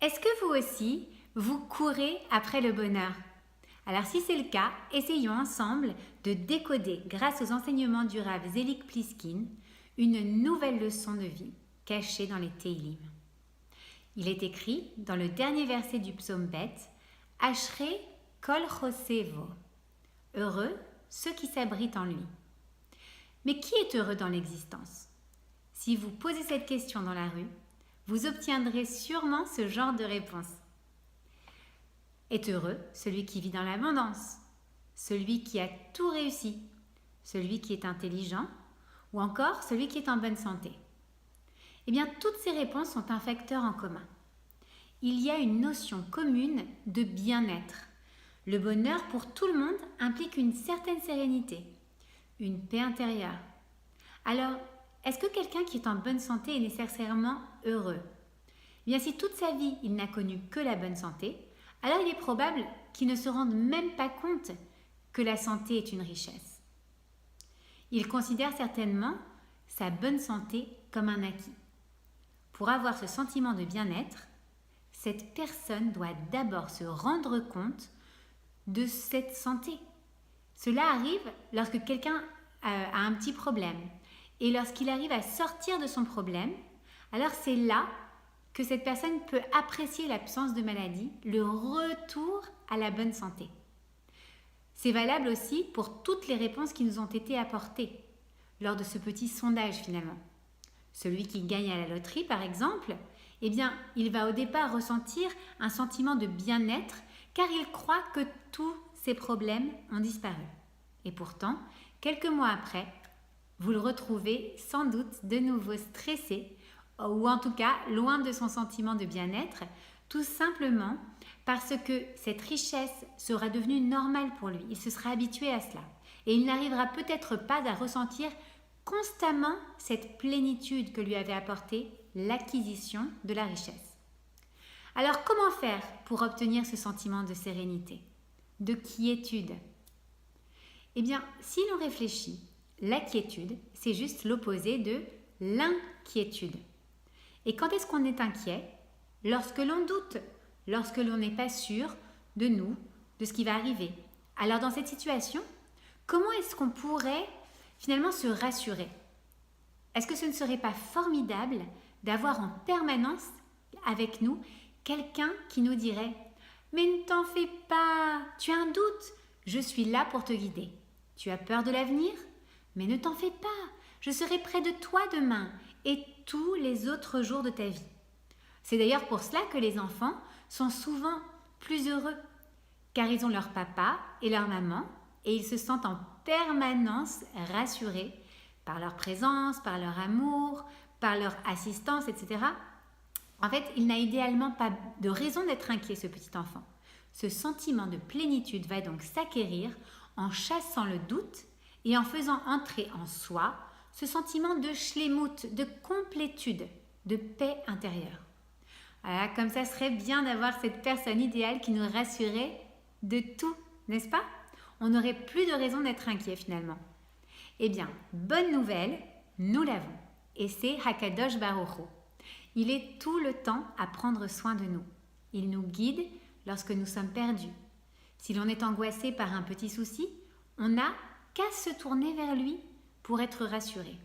Est-ce que vous aussi, vous courez après le bonheur? Alors si c'est le cas, essayons ensemble de décoder, grâce aux enseignements du Rav Zelig Pliskin, une nouvelle leçon de vie cachée dans les Teilim. Il est écrit dans le dernier verset du psaume Bet, Ashrei kol chosevo, heureux ceux qui s'abritent en lui. Mais qui est heureux dans l'existence? Si vous posez cette question dans la rue, vous obtiendrez sûrement ce genre de réponse. Est heureux celui qui vit dans l'abondance, celui qui a tout réussi, celui qui est intelligent ou encore celui qui est en bonne santé. Eh bien, toutes ces réponses ont un facteur en commun. Il y a une notion commune de bien-être. Le bonheur pour tout le monde implique une certaine sérénité, une paix intérieure. Alors, est-ce que quelqu'un qui est en bonne santé est nécessairement heureux? Eh bien, si toute sa vie il n'a connu que la bonne santé, alors il est probable qu'il ne se rende même pas compte que la santé est une richesse. Il considère certainement sa bonne santé comme un acquis. Pour avoir ce sentiment de bien-être, cette personne doit d'abord se rendre compte de cette santé. Cela arrive lorsque quelqu'un a un petit problème. Et lorsqu'il arrive à sortir de son problème, alors c'est là que cette personne peut apprécier l'absence de maladie, le retour à la bonne santé. C'est valable aussi pour toutes les réponses qui nous ont été apportées lors de ce petit sondage finalement. Celui qui gagne à la loterie par exemple, eh bien, il va au départ ressentir un sentiment de bien-être car il croit que tous ses problèmes ont disparu. Et pourtant, quelques mois après, vous le retrouvez sans doute de nouveau stressé ou en tout cas loin de son sentiment de bien-être, tout simplement parce que cette richesse sera devenue normale pour lui. Il se sera habitué à cela et il n'arrivera peut-être pas à ressentir constamment cette plénitude que lui avait apportée l'acquisition de la richesse. Alors comment faire pour obtenir ce sentiment de sérénité, de quiétude? Eh bien, si l'on réfléchit, la quiétude, c'est juste l'opposé de l'inquiétude. Et quand est-ce qu'on est inquiet? Lorsque l'on doute, lorsque l'on n'est pas sûr de nous, de ce qui va arriver. Alors dans cette situation, comment est-ce qu'on pourrait finalement se rassurer? Est-ce que ce ne serait pas formidable d'avoir en permanence avec nous quelqu'un qui nous dirait « Mais ne t'en fais pas, tu as un doute, je suis là pour te guider. Tu as peur de l'avenir? Mais ne t'en fais pas, je serai près de toi demain et tous les autres jours de ta vie. » C'est d'ailleurs pour cela que les enfants sont souvent plus heureux, car ils ont leur papa et leur maman et ils se sentent en permanence rassurés par leur présence, par leur amour, par leur assistance, etc. En fait, il n'a idéalement pas de raison d'être inquiet, ce petit enfant. Ce sentiment de plénitude va donc s'acquérir en chassant le doute et en faisant entrer en soi ce sentiment de shlemut, de complétude, de paix intérieure. Voilà, comme ça serait bien d'avoir cette personne idéale qui nous rassurait de tout, n'est-ce pas? On n'aurait plus de raison d'être inquiet finalement. Eh bien, bonne nouvelle, nous l'avons. Et c'est Hakadosh Baruch Hu. Il est tout le temps à prendre soin de nous. Il nous guide lorsque nous sommes perdus. Si l'on est angoissé par un petit souci, on n'a qu'à se tourner vers lui pour être rassuré.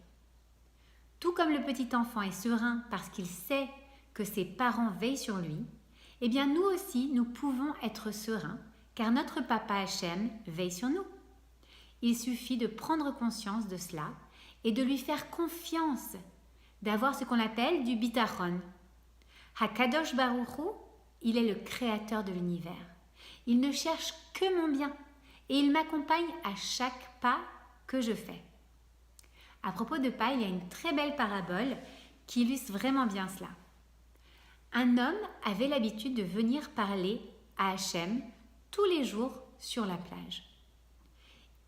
Tout comme le petit enfant est serein parce qu'il sait que ses parents veillent sur lui, eh bien nous aussi, nous pouvons être sereins car notre papa Hachem veille sur nous. Il suffit de prendre conscience de cela et de lui faire confiance, d'avoir ce qu'on appelle du bitachon. Hakadosh Baruch Hu, il est le créateur de l'univers. Il ne cherche que mon bien et il m'accompagne à chaque pas que je fais. À propos de pas, il y a une très belle parabole qui illustre vraiment bien cela. Un homme avait l'habitude de venir parler à Hachem tous les jours sur la plage.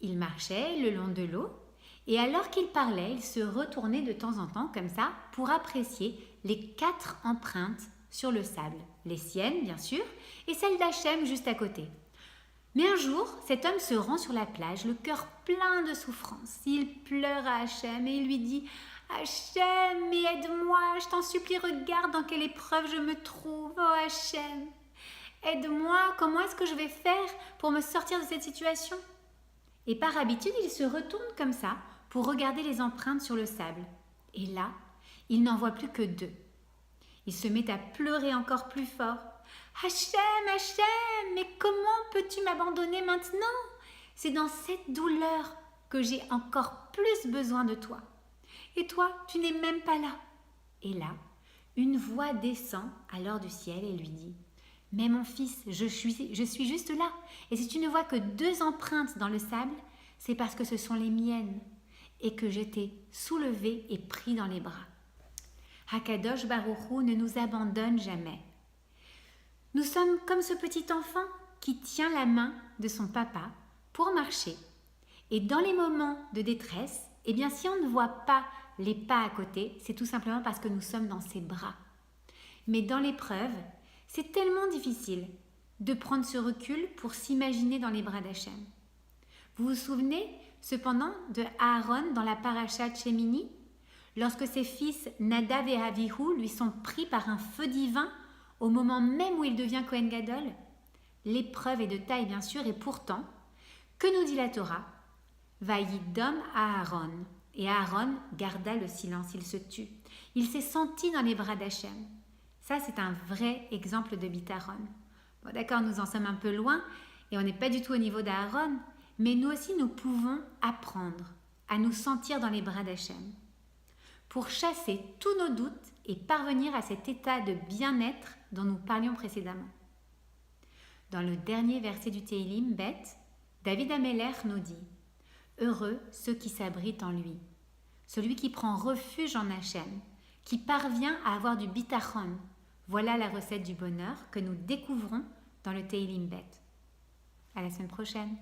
Il marchait le long de l'eau et alors qu'il parlait, il se retournait de temps en temps comme ça pour apprécier les 4 empreintes sur le sable. Les siennes, bien sûr, et celles d'Hachem juste à côté. Mais un jour, cet homme se rend sur la plage, le cœur plein de souffrance. Il pleure à Hachem et il lui dit Hachem, mais aide-moi, je t'en supplie, regarde dans quelle épreuve je me trouve. Oh Hachem, aide-moi, comment est-ce que je vais faire pour me sortir de cette situation? Et par habitude, il se retourne comme ça pour regarder les empreintes sur le sable. Et là, il n'en voit plus que 2. Il se met à pleurer encore plus fort. Hachem, Hachem, mais comment peux-tu m'abandonner maintenant? C'est dans cette douleur que j'ai encore plus besoin de toi. Et toi, tu n'es même pas là. Et là, une voix descend alors du ciel et lui dit: mais mon fils, je suis juste là. Et si tu ne vois que 2 empreintes dans le sable, c'est parce que ce sont les miennes et que je t'ai soulevé et pris dans les bras. Hakadosh Baruch Hu ne nous abandonne jamais. Nous sommes comme ce petit enfant qui tient la main de son papa pour marcher. Et dans les moments de détresse, eh bien, si on ne voit pas les pas à côté, c'est tout simplement parce que nous sommes dans ses bras. Mais dans l'épreuve, c'est tellement difficile de prendre ce recul pour s'imaginer dans les bras d'Hachem. Vous vous souvenez cependant de Aaron dans la paracha de Shemini, lorsque ses fils Nadav et Avihu lui sont pris par un feu divin au moment même où il devient Kohen Gadol? L'épreuve est de taille bien sûr, et pourtant, que nous dit la Torah? Vayidom Aaron. Et Aaron garda le silence, il se tut. Il s'est senti dans les bras d'Hachem. Ça, c'est un vrai exemple de Bitaron. Bon, d'accord, nous en sommes un peu loin et on n'est pas du tout au niveau d'Aaron, mais nous aussi, nous pouvons apprendre à nous sentir dans les bras d'Hachem pour chasser tous nos doutes et parvenir à cet état de bien-être dont nous parlions précédemment. Dans le dernier verset du Teilim, Bet, David Ameler nous dit: heureux ceux qui s'abritent en lui, celui qui prend refuge en Hachem, qui parvient à avoir du bitachon. Voilà la recette du bonheur que nous découvrons dans le Teilim Bet. À la semaine prochaine.